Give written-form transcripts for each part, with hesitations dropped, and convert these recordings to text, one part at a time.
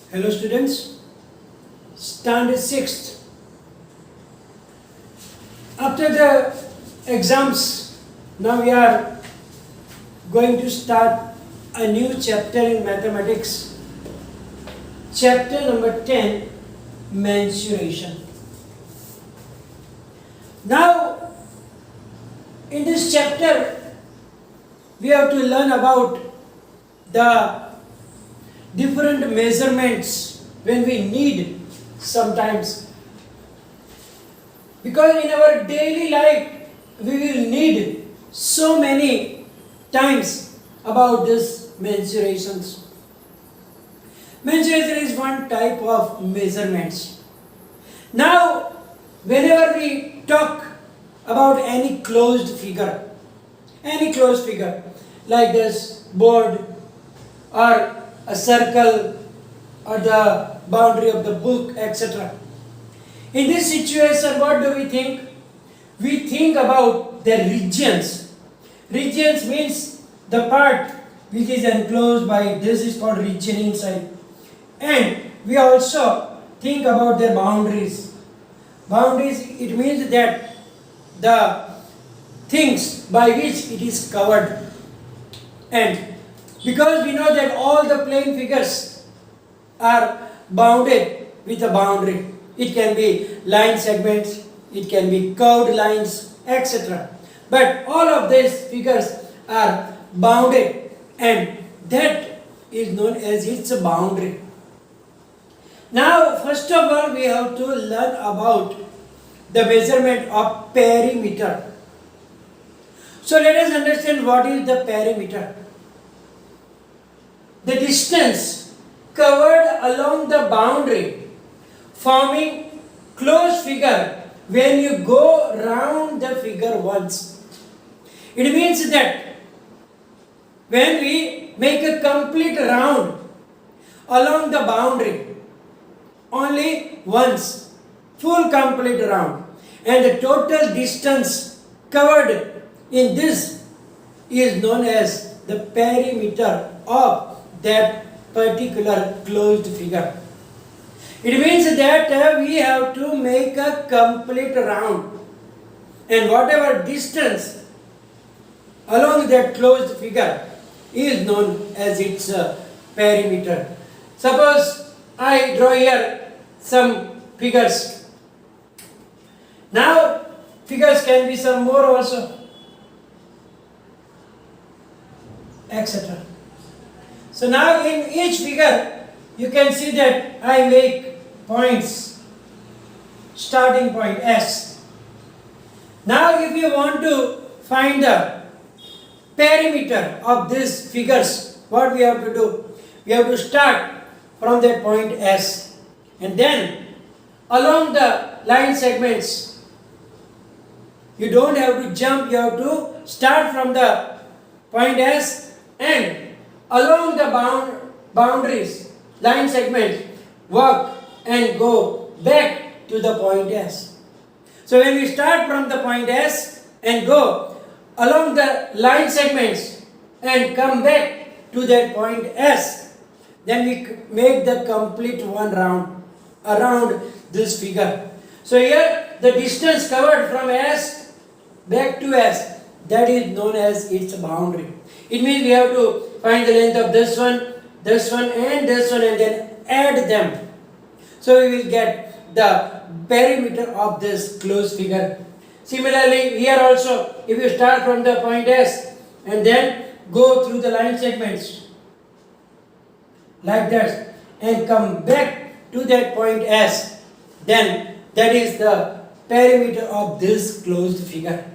Hello students, standard 6th. After the exams, now we are going to start a new chapter in mathematics. Chapter number 10, mensuration. Now, in this chapter, we have to learn about the different measurements when we need sometimes. Because in our daily life, we will need so many times about this mensurations. Mensuration is one type of measurements. Now, whenever we talk about any closed figure like this board or a circle or the boundary of the book, etc. In this situation, what do we think? We think about the regions. Regions means the part which is enclosed by this is called region inside. And we also think about their boundaries. Boundaries, it means that the things by which it is covered. And because we know that all the plane figures are bounded with a boundary. It can be line segments, it can be curved lines, etc. But all of these figures are bounded, and that is known as its boundary. Now, first of all, we have to learn about the measurement of perimeter. So let us understand what is the perimeter. The distance covered along the boundary, forming closed figure when you go round the figure once. It means that when we make a complete round along the boundary, only once, full complete round, and the total distance covered in this is known as the perimeter of that particular closed figure. It means that we have to make a complete round, and whatever distance along that closed figure is known as its perimeter. Suppose I draw here some figures. Now figures can be some more also, etc. So now in each figure you can see that I make points, starting point S. Now if you want to find the perimeter of these figures, what we have to do? We have to start from that point S, and then along the line segments, you don't have to jump, you have to start from the point S and along the boundaries, line segments, work and go back to the point S. So when we start from the point S and go along the line segments and come back to that point S, then we make the complete one round around this figure. So here the distance covered from S back to S, that is known as its boundary. It means we have to find the length of this one, and then add them. So we will get the perimeter of this closed figure. Similarly, here also, if you start from the point S and then go through the line segments like that and come back to that point S, then that is the perimeter of this closed figure.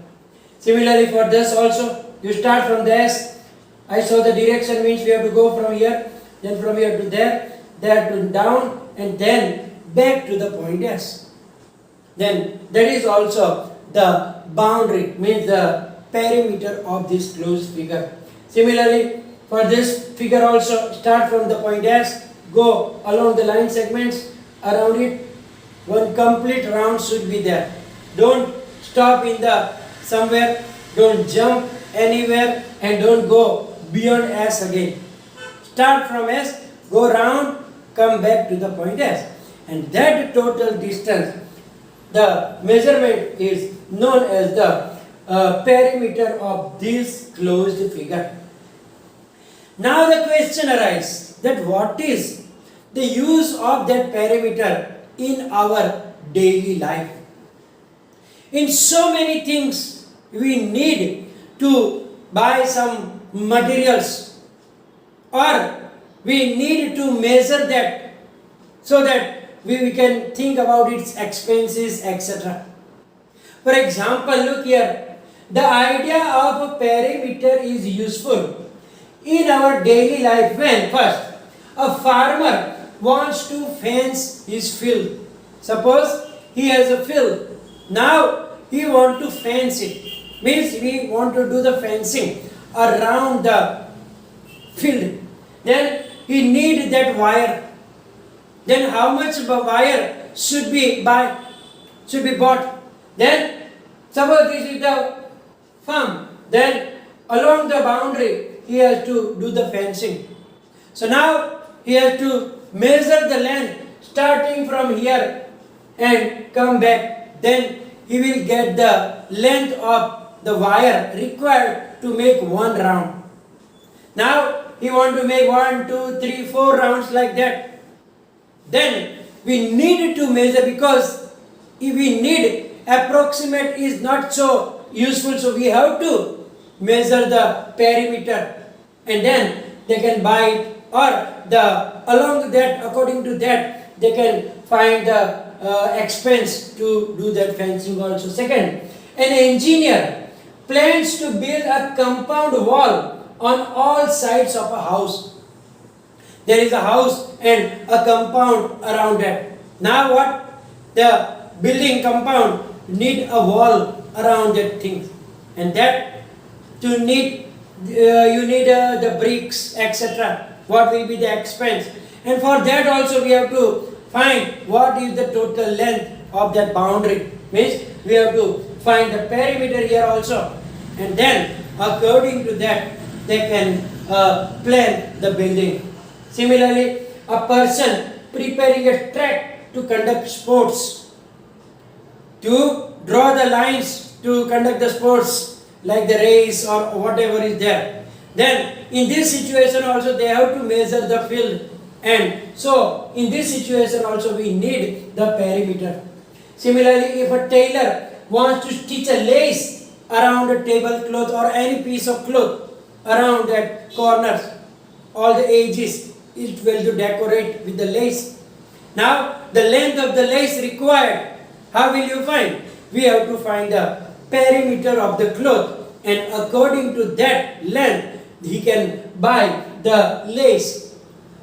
Similarly, for this also, you start from the S. I saw the direction means we have to go from here, then from here to there to down, and then back to the point S. Then that is also the boundary, means the perimeter of this closed figure. Similarly, for this figure also, start from the point S, go along the line segments around it. One complete round should be there. Don't stop in the somewhere, don't jump anywhere, and don't go beyond S again. Start from S, go round come back to the point S. And that total distance, the measurement is known as the perimeter of this closed figure. Now the question arises that what is the use of that perimeter in our daily life? In so many things we need to buy some materials, or we need to measure that so that we can think about its expenses, etc. For example, look here, the idea of a perimeter is useful in our daily life when first a farmer wants to fence his field. Suppose he has a field, now he wants to fence it, means we want to do the fencing around the field. Then he need that wire. Then how much wire should be bought? Then suppose this is the farm, then along the boundary he has to do the fencing. So now he has to measure the length starting from here and come back. Then he will get the length of the wire required to make one round. Now he want to make 1, 2, 3, 4 rounds like that. Then we need to measure, because if we need approximate is not so useful, so we have to measure the perimeter, and then they can buy it, or along that, according to that, they can find the expense to do that fencing also. Second, an engineer plans to build a compound wall on all sides of a house. There is a house and a compound around it. Now what? The building compound need a wall around that thing, and that you need the bricks, etc. What will be the expense? And for that also we have to find what is the total length of that boundary. Means we have to find the perimeter here also, and then according to that they can plan the building. Similarly, a person preparing a track to conduct sports, to draw the lines to conduct the sports like the race or whatever is there. Then in this situation also they have to measure the field, and so in this situation also we need the perimeter. Similarly, if a tailor wants to stitch a lace around a tablecloth or any piece of cloth around that corners, all the edges, it will to decorate with the lace. Now the length of the lace required, how will you find? We have to find the perimeter of the cloth, and according to that length he can buy the lace.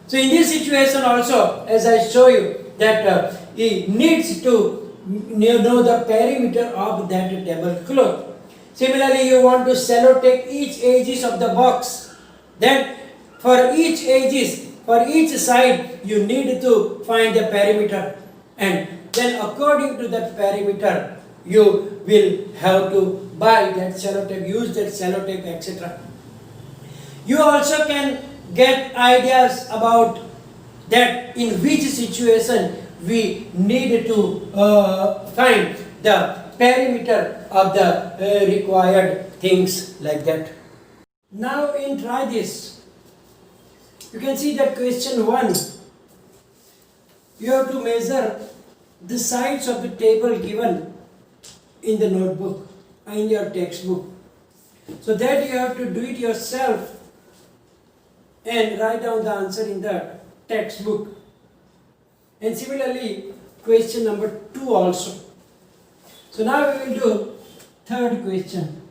So in this situation also, as I show you, that he needs to know the perimeter of that tablecloth. Similarly, you want to sellotape each edges of the box. Then for each edges, for each side, you need to find the perimeter, and then according to that perimeter, you will have to buy that sellotape, use that sellotape, etc. You also can get ideas about that in which situation we need to find the perimeter of the required things like that. Now try this. You can see that question 1. You have to measure the sides of the table given in the notebook, in your textbook. So that you have to do it yourself and write down the answer in the textbook. And similarly, question number 2 also. So now we will do third question.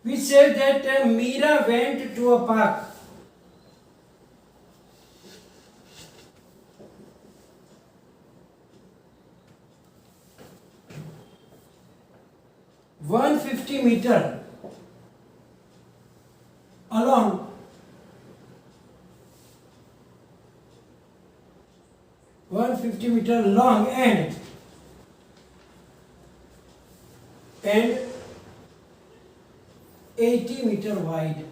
We said that Meera went to a park. $150 along, $150 long and 80 meter wide.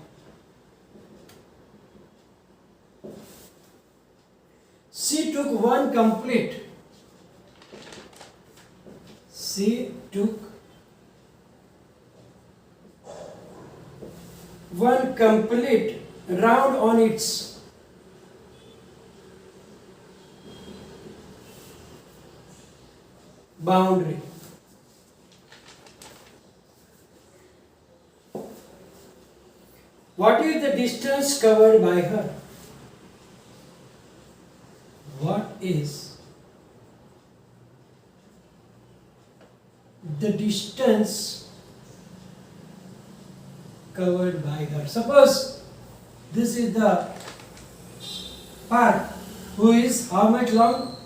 She took one complete round on its boundary. What is the distance covered by her? What is the distance covered by her? Suppose this is the park, who is how much long?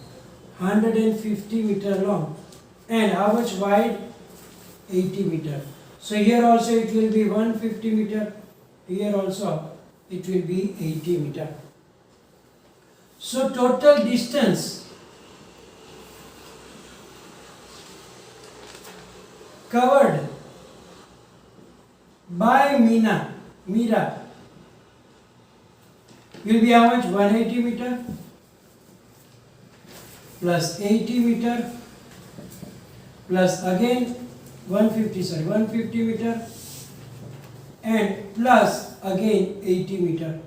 150 meter long, and how much wide? 80 meter. So here also it will be 150 meter, here also it will be 80 meter. So total distance covered by Mira will be how much? 180 meter plus 80 meter plus again 150 meter and plus again 80 meter.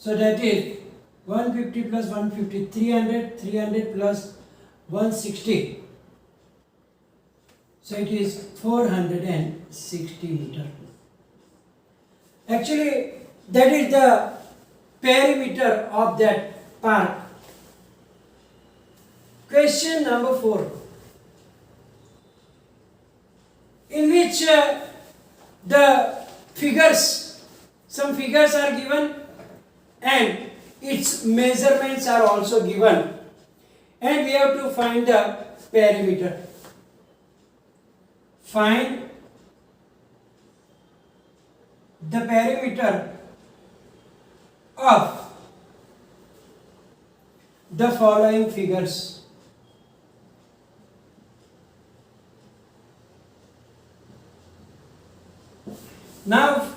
So that is 150 plus 150, 300 plus 160. So it is 460 meter. Actually, that is the perimeter of that park. Question number 4, in which some figures are given and its measurements are also given, and we have to find the perimeter. Find the perimeter of the following figures. Now,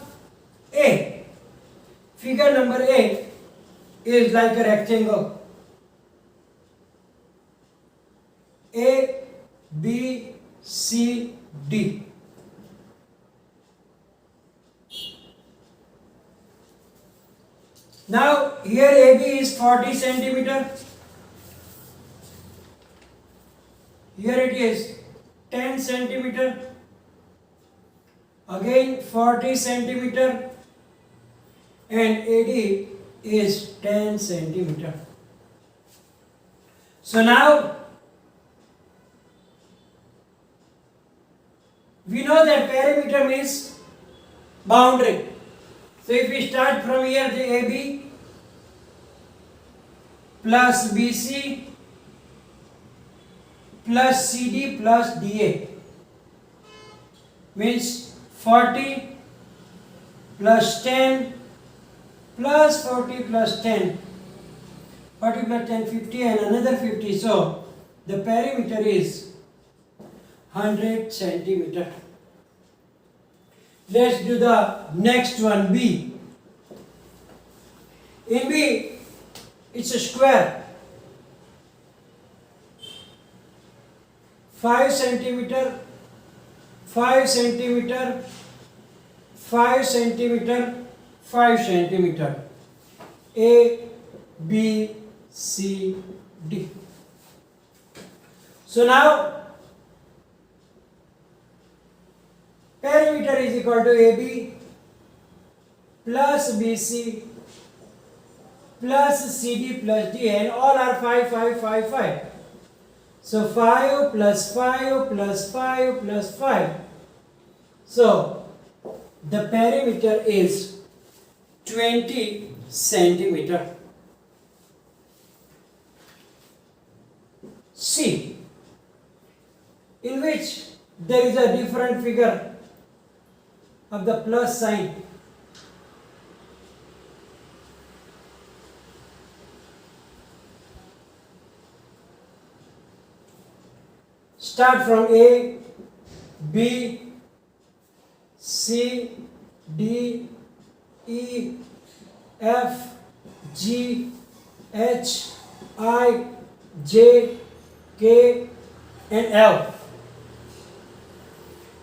figure number A is like a rectangle. A, B, C, D. Now, here AB is 40 centimeter. Here it is 10 centimeter. Again 40 centimeter, and AD is 10 centimeter. So now we know that perimeter means boundary. So if we start from here, the AB plus BC plus CD plus DA means 40 plus 10 plus 40 plus 10, 40 plus 10, 50 and another 50. So the perimeter is 100 centimeter. Let's do the next one, B. In B, it's a square. 5 centimeter, 5 centimeter, 5 centimeter, 5 centimeter. A, B, C, D. So now perimeter is equal to AB plus BC plus CD plus D, and all are 5, 5, 5, 5. So 5 plus 5 plus 5 plus 5. So the perimeter is 20 centimeter. C, in which there is a different figure of the plus sign. Start from A, B, C, D, E, F, G, H, I, J, K and L.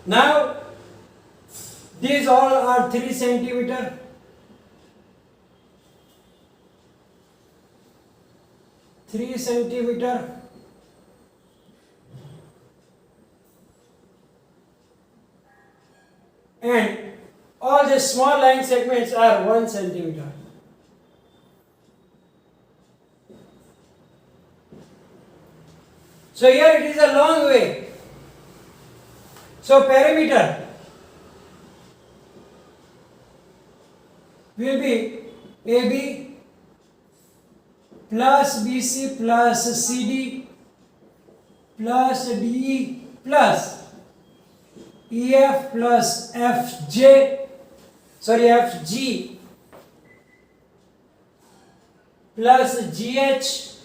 Now these all are 3 centimeter. And all the small line segments are 1 centimeter. So here it is a long way. So perimeter will be AB plus BC plus CD plus DE plus EF plus FG plus GH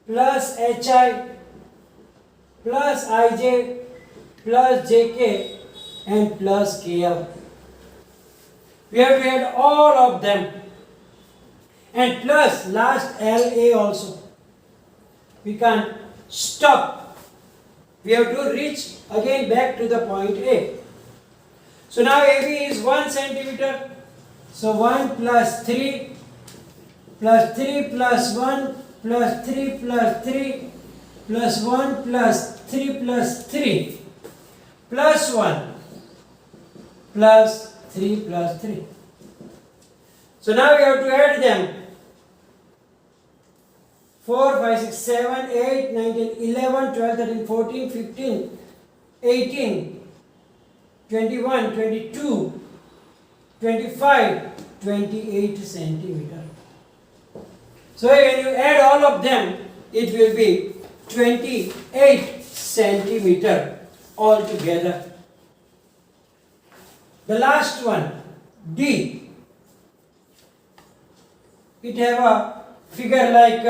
plus HI plus IJ plus JK and plus KL. We have to add all of them, and plus last LA also. We can't stop. We have to reach again back to the point A. So now AB is 1 centimeter. So 1 plus 3 plus 3 plus 1 plus 3 plus 3 plus 1 plus 3 plus 3 plus 1 plus 3 plus 3. So now we have to add them. 4, 5, 6, 7, 8, 9, 10, 11, 12, 13, 14, 15, 18, 21, 22, 25, 28 centimeter. So when you add all of them, it will be 28 centimeter altogether. The last one, D. It have a figure like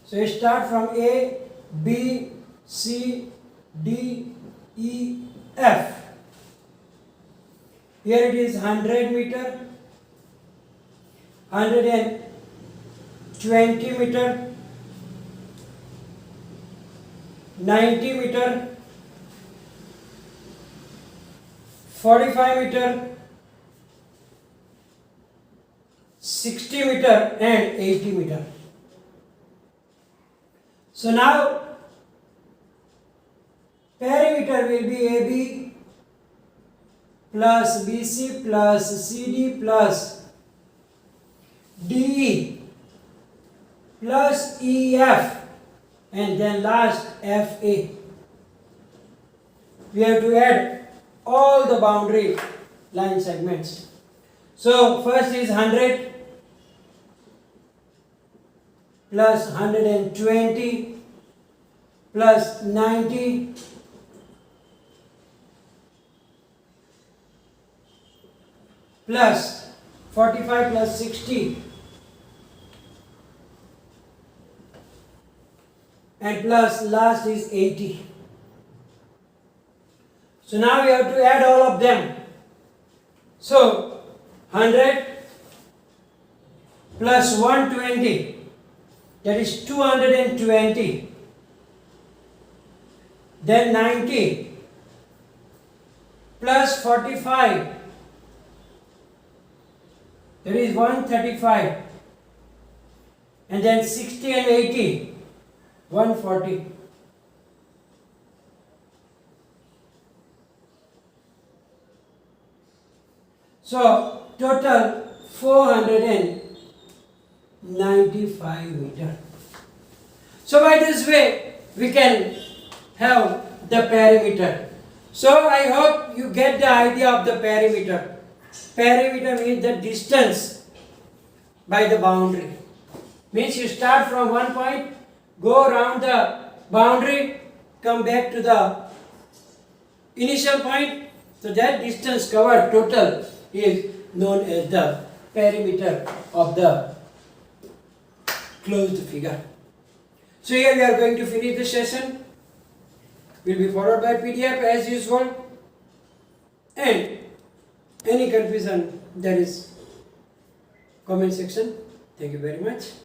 so you start from A, B, C, D, E, F. Here it is 100 meter, 120 meter, 90 meter, 45 meter, 60 meter and 80 meter. So now perimeter will be AB plus BC plus CD plus DE plus EF and then last FA. We have to add all the boundary line segments. So first is 100 plus 120 plus 90 plus 45 plus 60 and plus last is 80. So now we have to add all of them. So 100 plus 120, that is 220. Then 90 plus 45, that is 135. And then 60 and 80, 140. So total 495 meter. So by this way we can have the perimeter. So I hope you get the idea of the perimeter. Perimeter means the distance by the boundary. Means you start from one point, go around the boundary, come back to the initial point. So that distance covered total is known as the perimeter of the closed figure. So here we are going to finish the session. Will be followed by PDF as usual. And any confusion, there is comment section. Thank you very much.